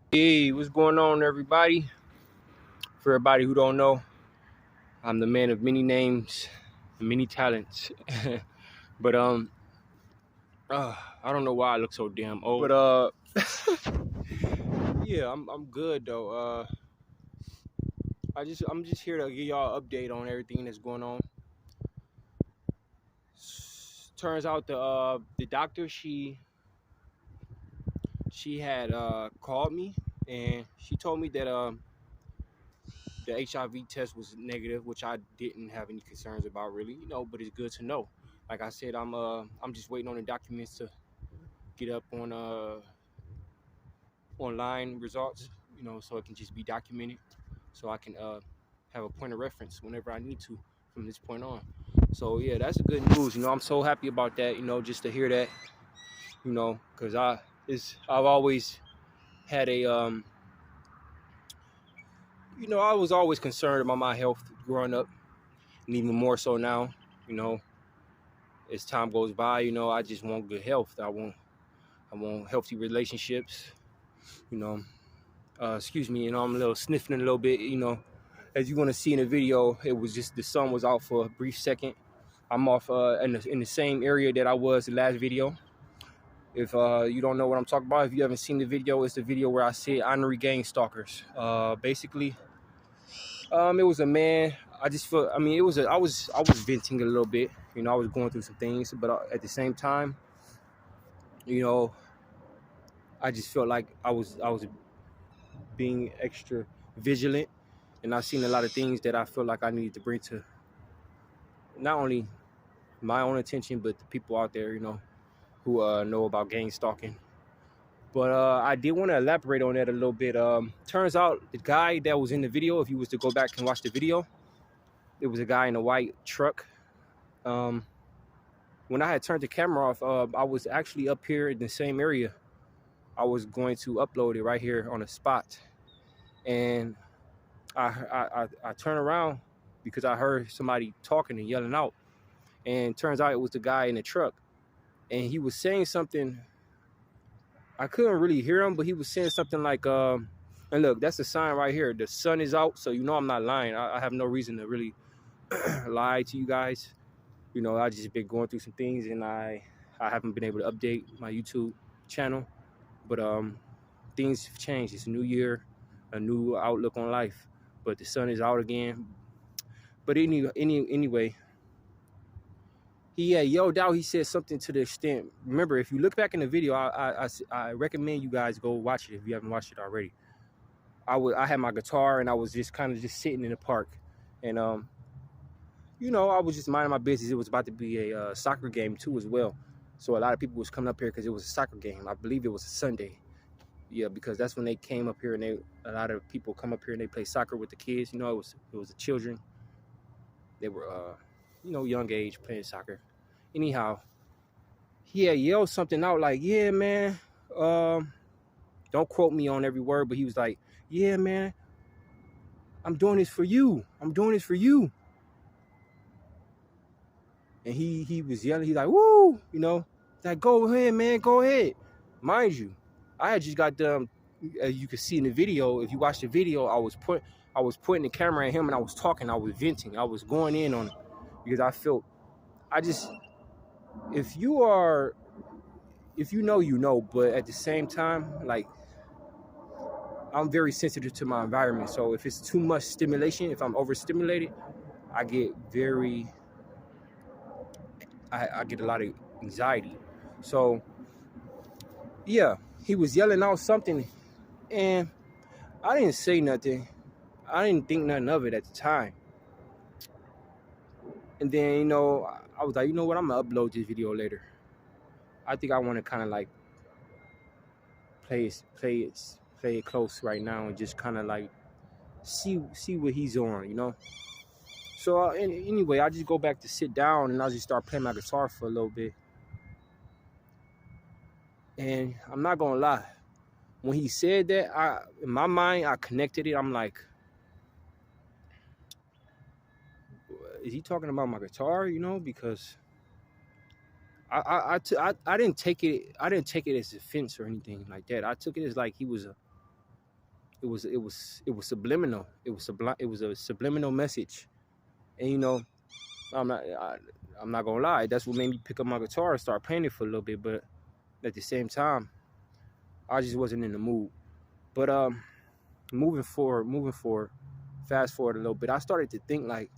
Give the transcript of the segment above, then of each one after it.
Hey, what's going on, everybody? For everybody who don't know, I'm the man of many names, many talents. but I don't know why I look so damn old. But yeah, I'm good though. I'm just here to give y'all an update on everything that's going on. Turns out the doctor she had called me and she told me that the HIV test was negative, which I didn't have any concerns about really, but it's good to know. Like I said, I'm just waiting on the documents to get up on online results, so it can just be documented, so I can have a point of reference whenever I need to from this point on. So yeah, that's good news. I'm so happy about that. Just to hear that. Because I've always had a I was always concerned about my health growing up, and even more so now. You know, as time goes by, I just want good health. I want healthy relationships. You know, excuse me. I'm a little sniffing a little bit. As you're gonna see in the video, it was just the sun was out for a brief second. I'm off in the same area that I was the last video. If you don't know what I'm talking about, if you haven't seen the video, it's the video where I said honorary gang stalkers. Basically, it was a man. I just feel. I mean, I was venting a little bit. I was going through some things, but at the same time, you know, I just felt like I was being extra vigilant, and I've seen a lot of things that I feel like I needed to bring to not only my own attention, but the people out there, who know about gang stalking. But I did want to elaborate on that a little bit. Turns out the guy that was in the video, if you was to go back and watch the video, it was a guy in a white truck. Um, when I had turned the camera off, I was actually up here in the same area. I was going to upload it right here on the spot, and I turned around because I heard somebody talking and yelling out, and turns out it was the guy in the truck, and he was saying something. I couldn't really hear him, but he was saying something like, and look, that's a sign right here. The sun is out, so I'm not lying. I have no reason to really lie to you guys. I just been going through some things, and I haven't been able to update my YouTube channel. But things have changed. It's a new year, a new outlook on life. But the sun is out again. But anyway, he had yelled out. He said something to the extent. Remember, if you look back in the video, I recommend you guys go watch it if you haven't watched it already. I had my guitar and I was just kind of just sitting in the park, and I was just minding my business. It was about to be a soccer game too as well, so a lot of people was coming up here because it was a soccer game. I believe it was a Sunday. Yeah, because that's when they came up here, and a lot of people come up here and they play soccer with the kids. It was the children. They were young age playing soccer. Anyhow, he had yelled something out like, "Yeah, man." Don't quote me on every word, but he was like, "Yeah, man, I'm doing this for you. I'm doing this for you." And he was yelling. He's like, "Woo!" He's like, "Go ahead, man. Go ahead." Mind you, I had just got done. As you can see in the video, if you watch the video, I was pointing the camera at him and I was talking. I was venting. I was going in on it because I felt. I just, if you are, if you know, but at the same time, like, I'm very sensitive to my environment. So if it's too much stimulation, if I'm overstimulated, I get very, I get a lot of anxiety. So yeah, he was yelling out something, and I didn't say nothing. I didn't think nothing of it at the time. And then I was like, you know what? I'm gonna upload this video later. I think I want to kind of like play it close right now and just kind of like see what he's on. So anyway, I just go back to sit down and I just start playing my guitar for a little bit. And I'm not gonna lie, when he said that, in my mind I connected it. I'm like, is he talking about my guitar? Because I didn't take it as offense or anything like that. I took it as like he was it was subliminal. It was a subliminal message. And I'm not I'm not gonna lie. That's what made me pick up my guitar and start playing it for a little bit. But at the same time, I just wasn't in the mood. But moving forward, fast forward a little bit, I started to think like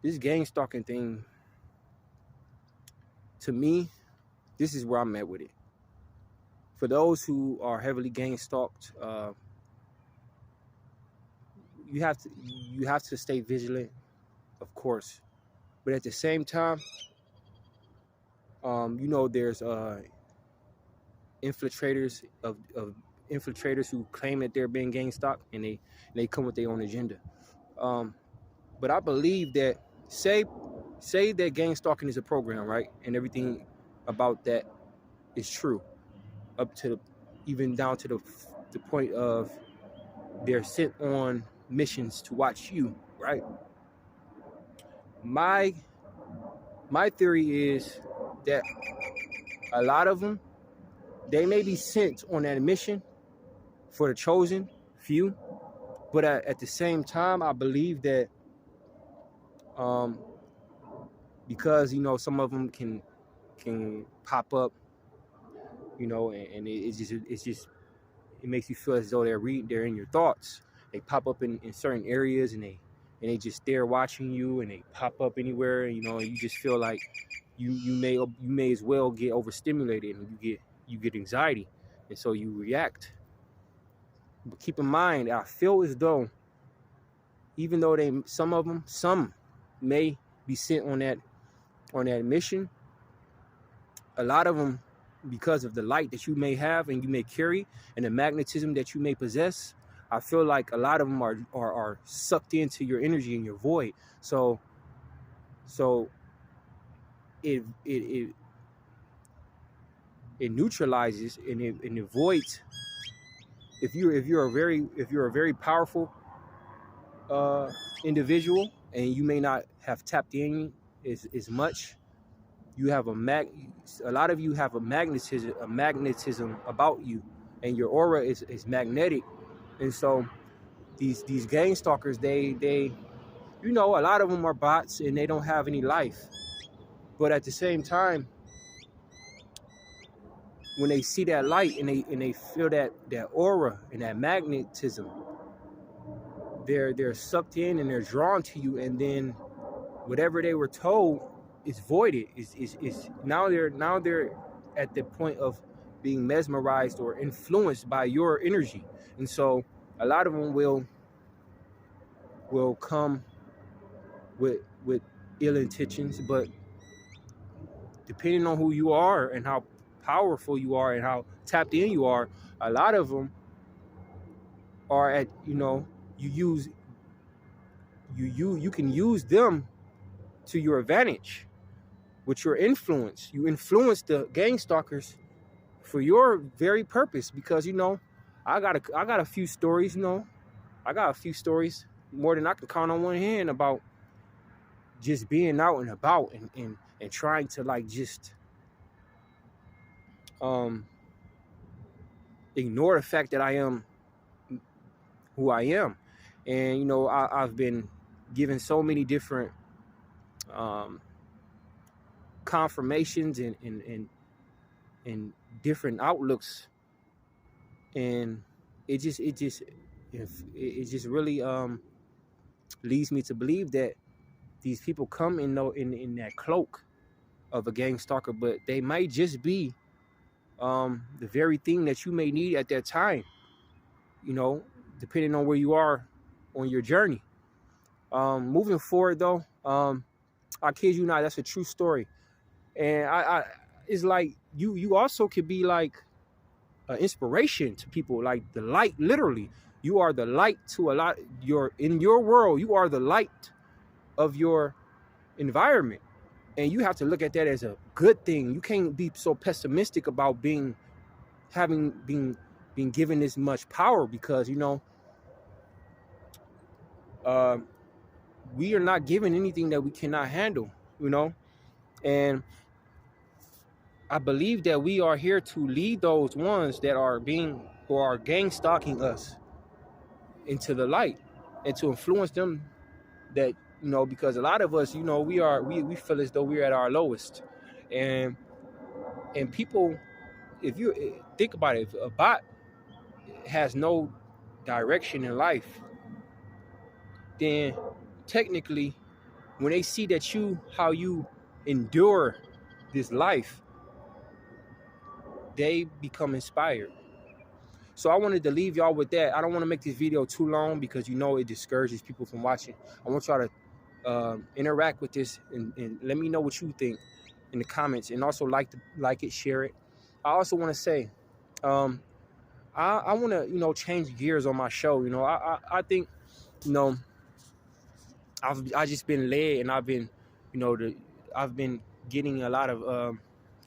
this gang stalking thing. To me, this is where I'm at with it. For those who are heavily gang stalked, you have to stay vigilant, of course. But at the same time, there's infiltrators of infiltrators who claim that they're being gang stalked, and they come with their own agenda. But I believe that say that gang stalking is a program, right, and everything about that is true, up to even down to the point of they're sent on missions to watch you, right? My theory is that a lot of them, they may be sent on that mission for the chosen few, but at the same time, I believe that because some of them can pop up, and it makes you feel as though they're in your thoughts. They pop up in certain areas, and they just there watching you, and they pop up anywhere, and you just feel like you may as well get overstimulated, and you get anxiety, and so you react. But keep in mind, I feel as though even though some may be sent on that mission, a lot of them, because of the light that you may have and you may carry and the magnetism that you may possess, I feel like a lot of them are sucked into your energy and your void. So it neutralizes and it avoids. If you're a very powerful individual and you may not have tapped in as much, you have a lot of you have a magnetism about you, and your aura is magnetic. And so these gang stalkers, they a lot of them are bots and they don't have any life. But at the same time, when they see that light and they feel that aura and that magnetism, they're sucked in and they're drawn to you, and then whatever they were told is voided. Is now they're at the point of being mesmerized or influenced by your energy. And so a lot of them will come with ill intentions, but depending on who you are and how powerful you are and how tapped in you are, a lot of them are at you can use them to your advantage with your influence. You influence the gang stalkers for your very purpose, because I got a few stories. I got a few stories, more than I can count on one hand, about just being out and about and trying to just ignore the fact that I am who I am. And I've been given so many different confirmations and different outlooks, and it just really leads me to believe that these people come in that cloak of a gang stalker, but they might just be the very thing that you may need at that time, depending on where you are on your journey. Moving forward though, I kid you not, that's a true story. And I it's like you also could be like an inspiration to people, like the light. Literally, you are the light to a lot. In your world, you are the light of your environment, and you have to look at that as a good thing. You can't be so pessimistic about being given this much power, because we are not given anything that we cannot handle, and I believe that we are here to lead those ones who are gang stalking us into the light and to influence them that, because a lot of us, we feel as though we're at our lowest. And people, if you think about it, if a bot has no direction in life, then technically when they see that how you endure this life, they become inspired. So I wanted to leave y'all with that. I don't want to make this video too long because it discourages people from watching. I want y'all to interact with this and let me know what you think in the comments, and also like it, share it. I also want to say, I want to change gears on my show. I think I've just been led, and I've been I've been getting a lot of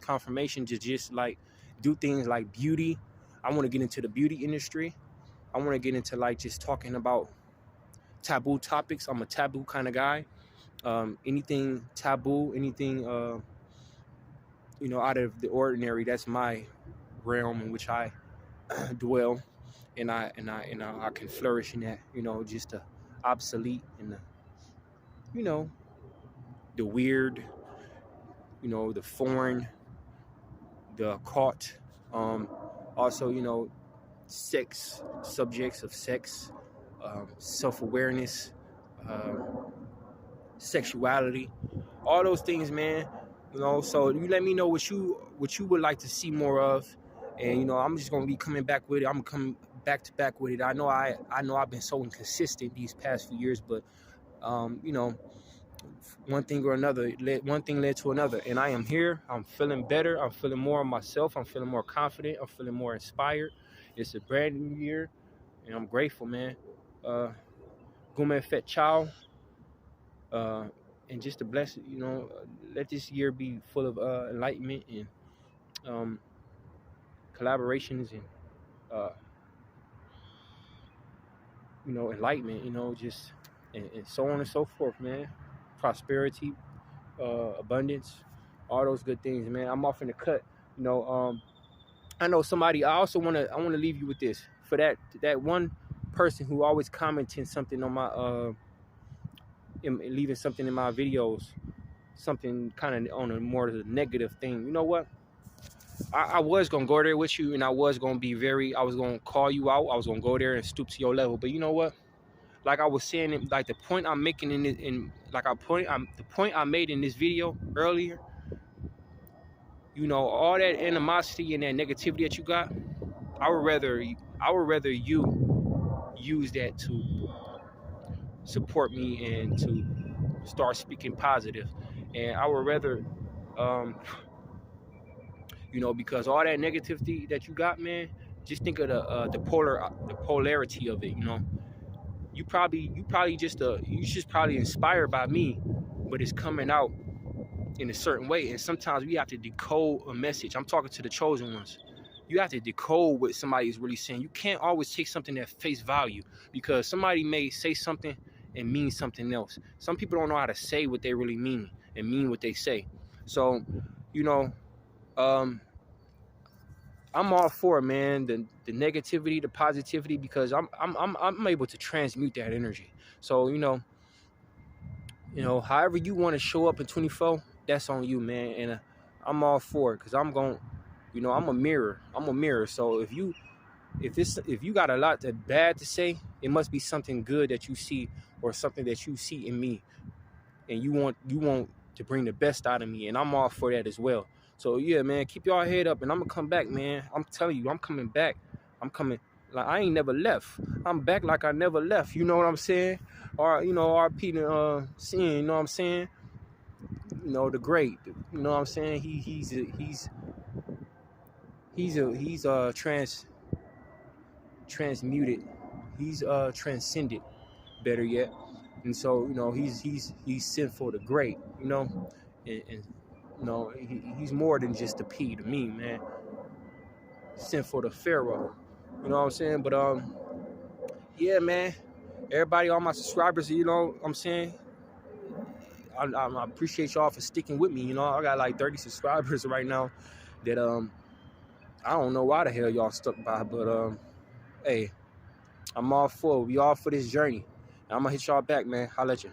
confirmation to just like do things like beauty. I want to get into the beauty industry. I want to get into like just talking about taboo topics. I'm a taboo kind of guy. Anything taboo, anything out of the ordinary, that's my realm in which I dwell, and I can flourish in that. Just the obsolete and the weird, the foreign, the occult. Also, sex, subjects of sex, self-awareness, sexuality, all those things, man. So you let me know what you would like to see more of, and I'm just gonna be coming back with it. I'm coming back to back with it. I know I've been so inconsistent these past few years, but one thing or another, one thing led to another, and I am here. I'm feeling better. I'm feeling more of myself. I'm feeling more confident. I'm feeling more inspired. It's a brand new year, and I'm grateful, man. Gumen Fet Chow. And just to bless, let this year be full of enlightenment and collaborations and enlightenment, just and so on and so forth, man. Prosperity, abundance, all those good things, man. I'm off in the cut. I know somebody. I want to leave you with this, for that one person who always commenting something on my leaving something in my videos, something kind of on a more negative thing. You know what? I was gonna go there with you, and I was gonna call you out. I was gonna go there and stoop to your level. But you know what? Like I was saying, like the point I'm making the point I made in this video earlier. All that animosity and that negativity that you got, I would rather you use that to support me and to start speaking positive. And I would rather because all that negativity that you got, man, just think of the polarity of it. You just probably inspired by me, but it's coming out in a certain way. And sometimes we have to decode a message. I'm talking to the chosen ones. You have to decode what somebody is really saying. You can't always take something at face value, because somebody may say something and mean something else. Some people don't know how to say what they really mean and mean what they say. So, I'm all for it, man. The negativity, the positivity, because I'm able to transmute that energy. So however you want to show up in 24, that's on you, man. And I'm all for it, because I'm a mirror. I'm a mirror. So if you got a lot of bad to say, it must be something good that you see, or something that you see in me, and you want to bring the best out of me, and I'm all for that as well. So yeah, man, keep y'all head up, and I'm gonna come back, man. I'm telling you, I'm coming back. I'm coming like I ain't never left. I'm back like I never left. You know what I'm saying? Or RP to Sin. You know what I'm saying? The great. You know what I'm saying? He's transmuted. He's transcended. Better yet. And so he's sent for the great. And he's more than just a P to me, man. Sent for the Pharaoh. You know what I'm saying? But yeah, man. Everybody, all my subscribers, I'm saying, I appreciate y'all for sticking with me. I got like 30 subscribers right now that I don't know why the hell y'all stuck by, but hey, I'm all for it. We all for this journey. I'm gonna hit y'all back, man. Holla at you.